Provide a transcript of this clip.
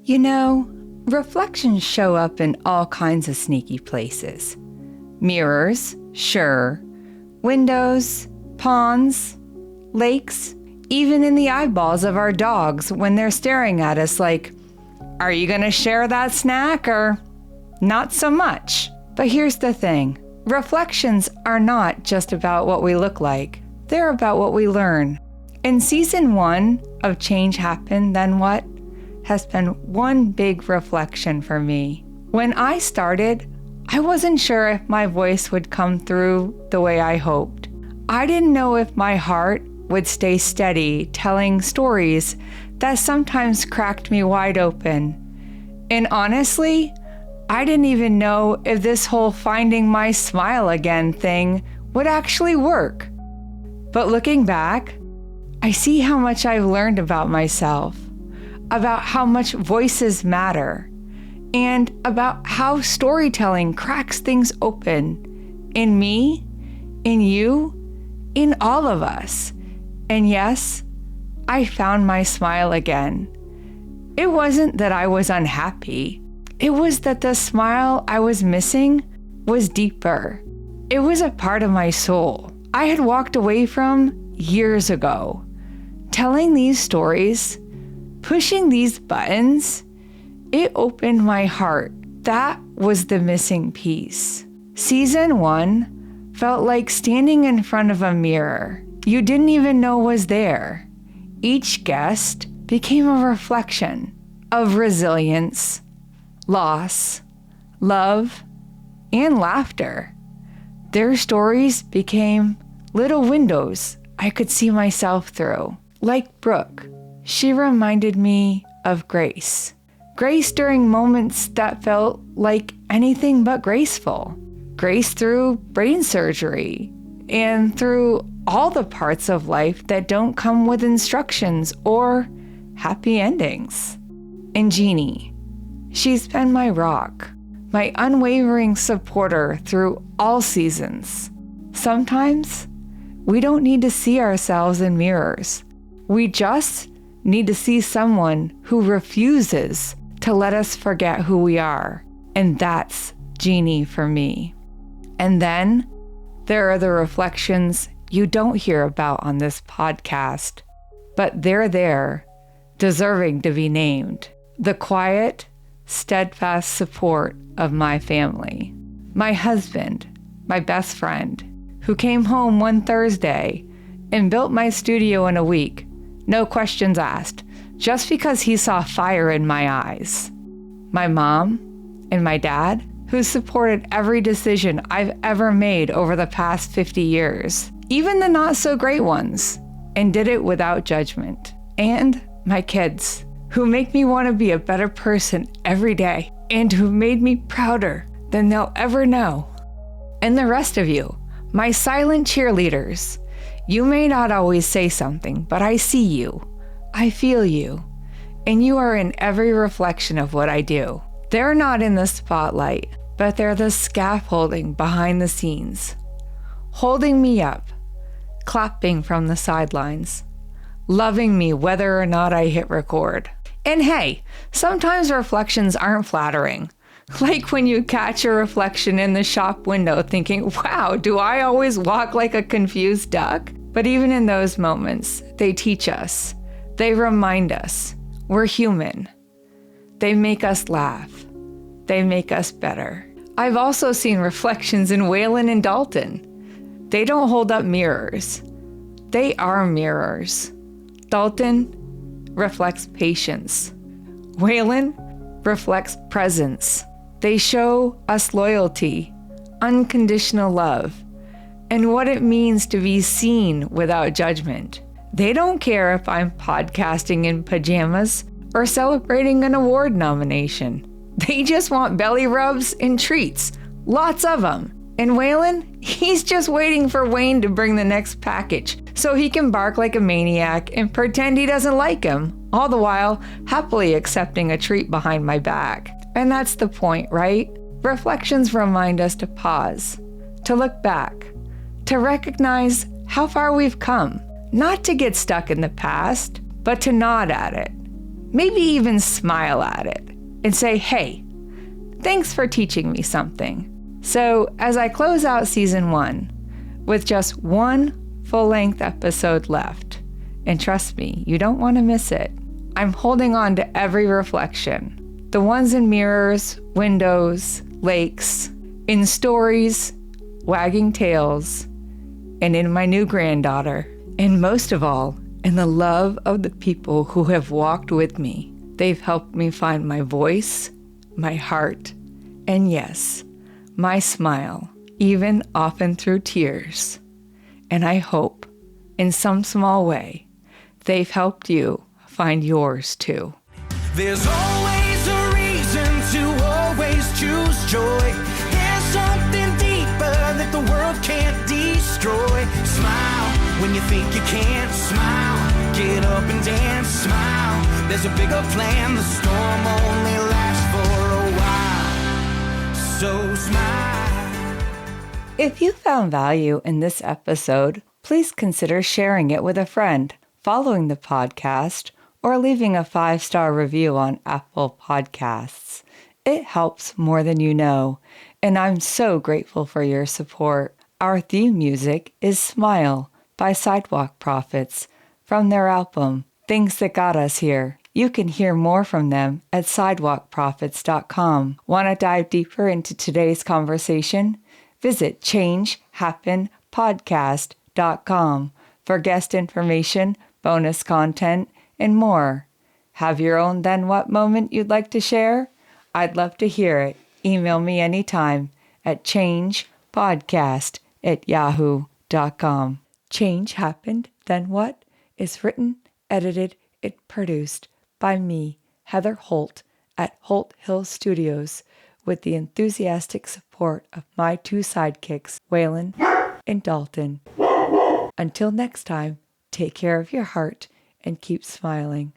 You know, reflections show up in all kinds of sneaky places. Mirrors, sure. Windows, ponds, lakes, even in the eyeballs of our dogs when they're staring at us like, are you going to share that snack or not so much? But here's the thing. Reflections are not just about what we look like. They're about what we learn. In season 1 of Change Happened, Then What? Has been one big reflection for me. When I started, I wasn't sure if my voice would come through the way I hoped. I didn't know if my heart would stay steady, telling stories that sometimes cracked me wide open. And honestly, I didn't even know if this whole finding my smile again thing would actually work. But looking back, I see how much I've learned about myself, about how much voices matter, and about how storytelling cracks things open in me, in you, in all of us. And yes, I found my smile again. It wasn't that I was unhappy. It was that the smile I was missing was deeper. It was a part of my soul I had walked away from years ago. Telling these stories, pushing these buttons, it opened my heart. That was the missing piece. Season 1 felt like standing in front of a mirror you didn't even know was there. Each guest became a reflection of resilience, loss, love, and laughter. Their stories became little windows I could see myself through. Like Brooke, she reminded me of grace. Grace during moments that felt like anything but graceful. Grace through brain surgery and through all the parts of life that don't come with instructions or happy endings. And Jeannie, she's been my rock, my unwavering supporter through all seasons. Sometimes we don't need to see ourselves in mirrors. We just need to see someone who refuses to let us forget who we are. And that's Jeannie for me. And then there are the reflections you don't hear about on this podcast, but they're there, deserving to be named. The quiet, steadfast support of my family. My husband, my best friend, who came home one Thursday and built my studio in a week. No questions asked, just because he saw fire in my eyes. My mom and my dad, who supported every decision I've ever made over the past 50 years, even the not so great ones, and did it without judgment. And my kids, who make me want to be a better person every day, and who made me prouder than they'll ever know. And the rest of you, my silent cheerleaders. You may not always say something, but I see you, I feel you, and you are in every reflection of what I do. They're not in the spotlight, but they're the scaffolding behind the scenes, holding me up, clapping from the sidelines, loving me whether or not I hit record. And hey, sometimes reflections aren't flattering. Like when you catch a reflection in the shop window thinking, wow, do I always walk like a confused duck? But even in those moments, they teach us. They remind us we're human. They make us laugh. They make us better. I've also seen reflections in Waylon and Dalton. They don't hold up mirrors. They are mirrors. Dalton reflects patience. Waylon reflects presence. They show us loyalty, unconditional love, and what it means to be seen without judgment. They don't care if I'm podcasting in pajamas or celebrating an award nomination. They just want belly rubs and treats, lots of them. And Waylon, he's just waiting for Wayne to bring the next package so he can bark like a maniac and pretend he doesn't like him, all the while happily accepting a treat behind my back. And that's the point, right? Reflections remind us to pause, to look back, to recognize how far we've come, not to get stuck in the past, but to nod at it, Maybe even smile at it and say, hey, thanks for teaching me something. So as I close out season 1 with just one full-length episode left, and trust me, you don't want to miss it, I'm holding on to every reflection. The ones in mirrors, windows, lakes, in stories, wagging tails, and in my new granddaughter. And most of all, in the love of the people who have walked with me. They've helped me find my voice, my heart, and yes, my smile, even often through tears. And I hope, in some small way, they've helped you find yours too. There's always a reason to always choose joy. There's something deeper that the world can't destroy. Smile when you think you can't. Smile, get up and dance. Smile, there's a bigger plan. The storm only lasts for a while. So smile. If you found value in this episode, please consider sharing it with a friend, following the podcast, or leaving a 5-star review on Apple Podcasts. It helps more than you know, and I'm so grateful for your support. Our theme music is Smile by Sidewalk Prophets from their album, Things That Got Us Here. You can hear more from them at sidewalkprophets.com. Want to dive deeper into today's conversation? Visit changehappenpodcast.com for guest information, bonus content, and more. Have your own then what moment you'd like to share? I'd love to hear it. Email me anytime at changepodcast@yahoo.com. Change Happened, Then What is written, edited, and produced by me, Heather Holt, at Holt Hill Studios, with the enthusiastic support of my 2 sidekicks, Waylon and Dalton. Until next time, take care of your heart and keep smiling.